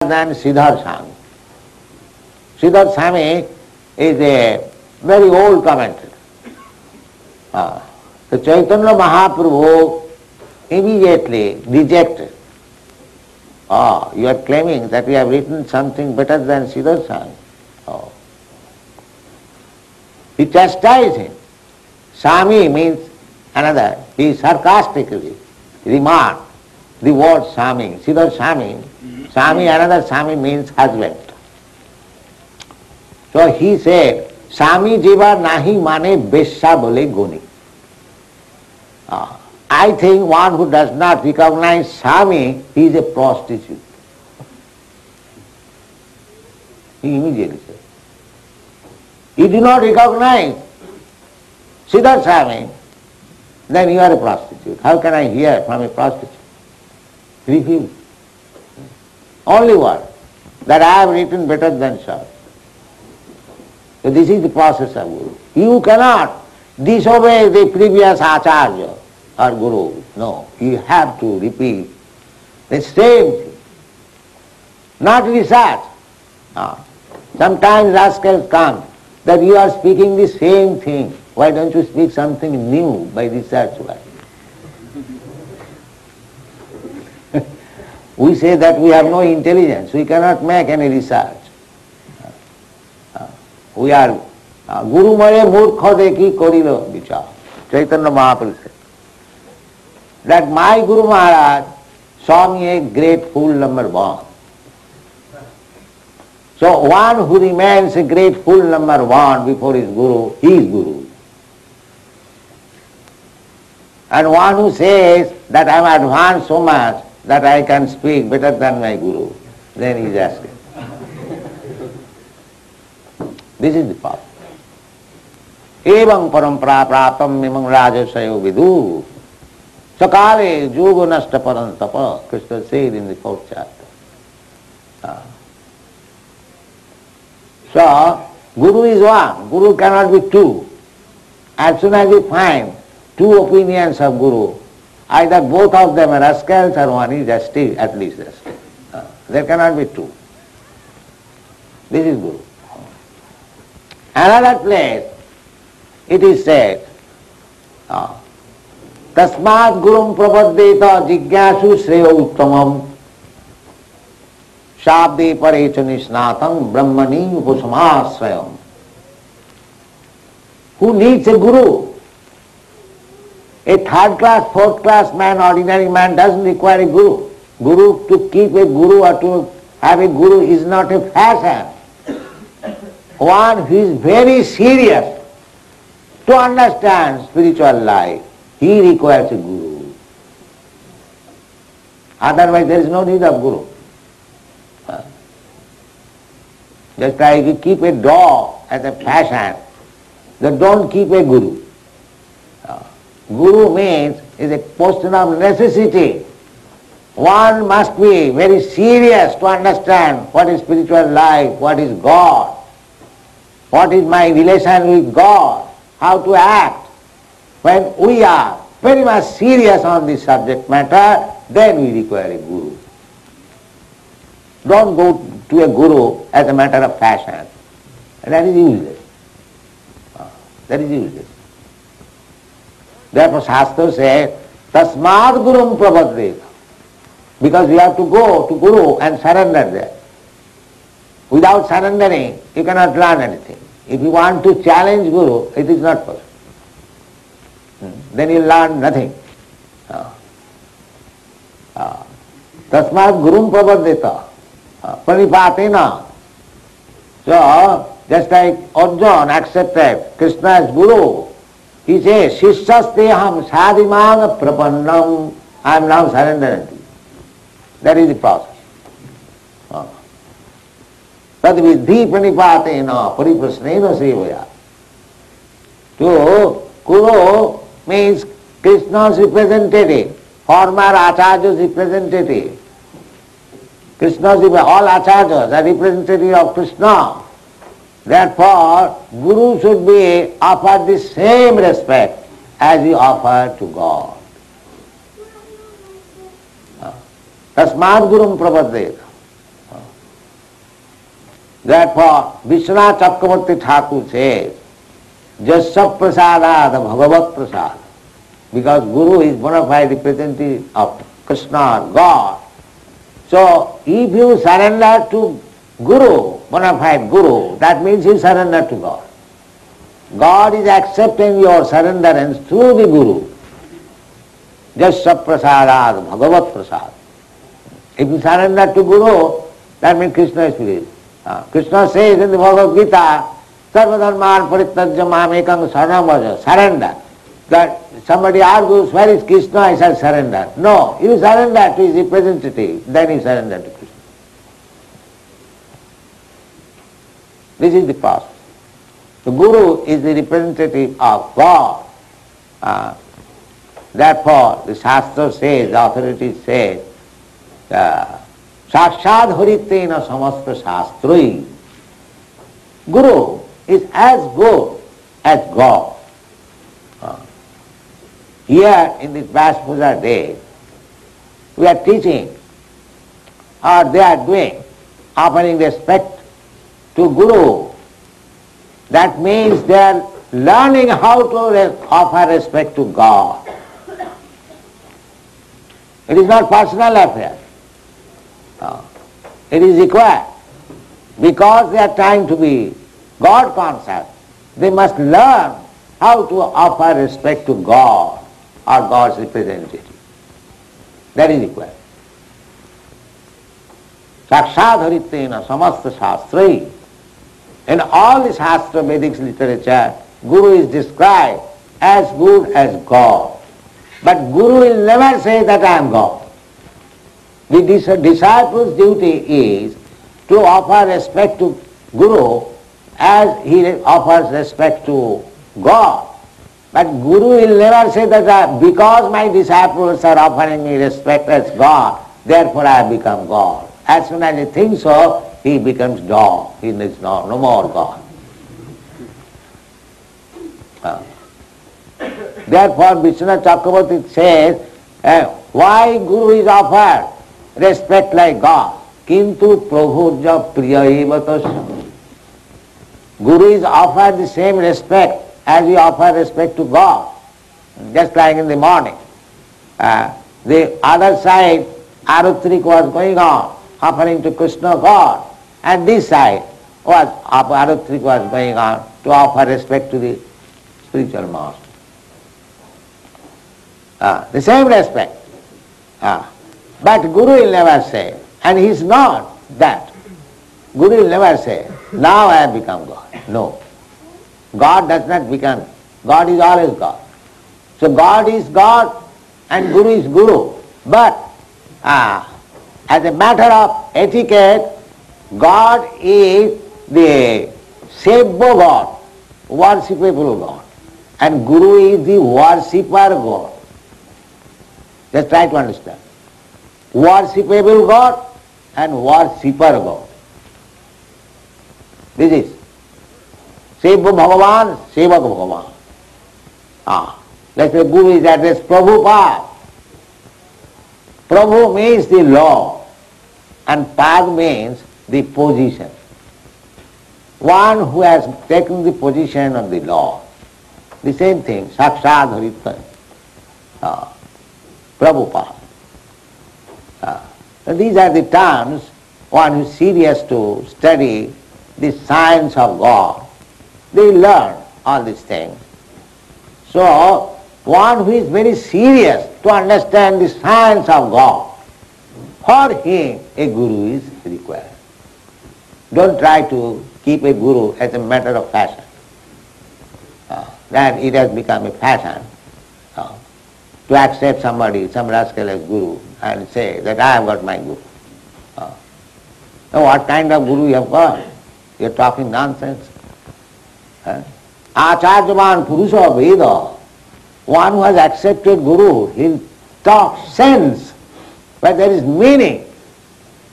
than Siddhar Swami. Siddhar Swami is a very old commentator. The Chaitanya Mahaprabhu immediately rejected. You are claiming that we have written something better than Siddhar Swami. He chastised him. Swami means another. He sarcastically remarked the word Swami. Siddhar Swami. Swami, another Swami means husband. So he said, Swami jiva nahi mane besha bole guni. I think one who does not recognize Swami, he is a prostitute. He immediately said. You do not recognize Siddhar Swami, then you are a prostitute. How can I hear from a prostitute? Refuse. Only word, that I have written better than Swami. So this is the process of Guru. You cannot disobey the previous Acharya or Guru. No, you have to repeat the same thing. Not research. Sometimes rascals come that you are speaking the same thing. Why don't you speak something new by research? We say that we have no intelligence. We cannot make any research. We are Guru Mare Murkha Deki Korilo Vichar. Chaitanya Mahaprabhu said that my Guru Maharaj saw me a great fool number one. So one who remains a great fool number one before his Guru, he is Guru. And one who says that I am advanced so much that I can speak better than my Guru, then he is asking. This is the path. Evam parampara praptam mimam rajasayo vidu. Sakale yoga nasta parantapa. Krishna said in the 4th chapter. So, Guru is one. Guru cannot be two. As soon as you find two opinions of Guru, either both of them are rascals or one is at least rascal. There cannot be two. This is Guru. Another place, it is said, Tasmat Gurum Prapaddeta Jigyasu Shreyo Uttamam Shabde Parecha Nisnatam Brahmani Upasamasrayam. Who needs a Guru? A 3rd class, 4th class man, ordinary man doesn't require a Guru. Guru, to keep a Guru or to have a Guru is not a fashion. One who is very serious to understand spiritual life, he requires a Guru. Otherwise there is no need of Guru. Just like you keep a dog as a fashion, then don't keep a Guru. Guru means is a question of necessity. One must be very serious to understand what is spiritual life, what is God, what is my relation with God, how to act. When we are very much serious on this subject matter, then we require a Guru. Don't go to a Guru as a matter of fashion. That is useless. That is useless. Therefore Shastra says, Tasmad Gurum Prapaddeta. Because you have to go to Guru and surrender there. Without surrendering, you cannot learn anything. If you want to challenge Guru, it is not possible. Then you learn nothing. Tasmad Gurum Prapaddeta. Pranipatena. So, just like Arjuna accepted Krishna as Guru, he says, Shishasteham sadhimang prapannam. I am now surrendering to you. That is the process. Tad vidhi pranipatena pariprasnena sevaya. So, Guru means Krishna's representative, former Acharya's representative. Krishna's, all Acharyas are representative of Krishna. Therefore, Guru should be offered the same respect as he offered to God. Tasmad Gurum Prapaddeta. Therefore, Vishwanath Chakravarti Thakur says, Jasya Prasadad Bhagavat Prasad. Because Guru is bona fide representative of Krishna, God. So, if you surrender to Guru, bona fide Guru, that means you surrender to God. God is accepting your surrenderance through the Guru. Jasya Prasadad Bhagavat Prasad. If you surrender to Guru, that means Krishna is pleased. Krishna says in the Bhagavad Gita, Sarvadharman Parityajya Mamekam Saranam Bhaja, surrender. That somebody argues, where is Krishna? I shall surrender. No, you surrender to his representative, then you surrender to Krishna. This is the process. The Guru is the representative of God. Therefore, the Shastra says, the authorities say, Sakshad Haritena Samasta Shastroi. Guru is as good as God. Here in this Vyasa Puja day, we are teaching, or they are doing, offering respect to Guru. That means they are learning how to offer respect to God. It is not personal affair. It is required. Because they are trying to be God conscious, they must learn how to offer respect to God or God's representative. That is required. Sakshad Haritena Samasta Shastrai. In all the Shastra Vedic literature, Guru is described as good as God. But Guru will never say that I am God. The disciple's duty is to offer respect to Guru as he offers respect to God. But Guru will never say that because my disciples are offering me respect as God, therefore I have become God. As soon as he thinks so, he becomes dog. He is no more God. Therefore, Vishwanath Chakravarti says, why Guru is offered respect like God? Kintu Prabhuja Priyaevatasya. Guru is offered the same respect as we offer respect to God. Just like in the morning. The other side, Arutrik was going on, offering to Krishna God. And this side, Arutrik was going on to offer respect to the spiritual master. The same respect. But Guru will never say, and he is not that. Guru will never say, now I have become God. No. God does not become. God is always God. So God is God and Guru is Guru. But as a matter of etiquette, God is the Sevya God, worshipable God. And Guru is the worshipper God. Just try to understand. Worshipable God and worshipper God. This is Sevya Bhagavan, Sevak Bhagavan. Let's say Guru is addressed Prabhupada. Prabhu means the law and Pad means the position. One who has taken the position of the law. The same thing, Sakshad Haritana, Prabhupada. These are the terms one who is serious to study the science of God. They learn all these things. So, one who is very serious to understand the science of God, for him a guru is required. Don't try to keep a guru as a matter of fashion. That it has become a fashion to accept somebody, some rascal as guru and say that I have got my guru. Now what kind of guru you have got? You are talking nonsense. Acharyavan Purusha Veda. One who has accepted Guru, he'll talk sense, but there is meaning.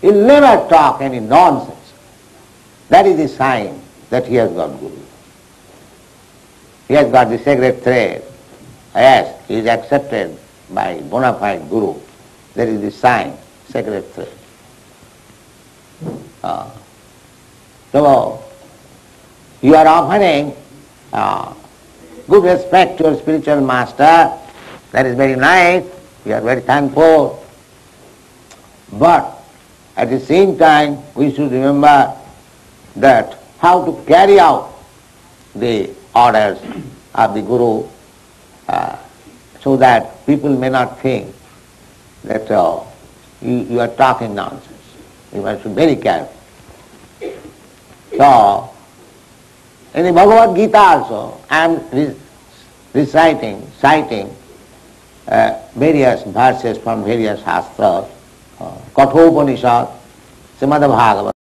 He'll never talk any nonsense. That is the sign that he has got Guru. He has got the sacred thread. Yes, he is accepted by bona fide Guru. That is the sign, sacred thread. So you are offering good respect to your spiritual master. That is very nice. We are very thankful. But at the same time, we should remember that how to carry out the orders of the Guru so that people may not think that you are talking nonsense. You must be very careful. So, in the Bhagavad Gita also, I am citing various verses from various shastras, Kathopanishad, Srimad Bhagavatam.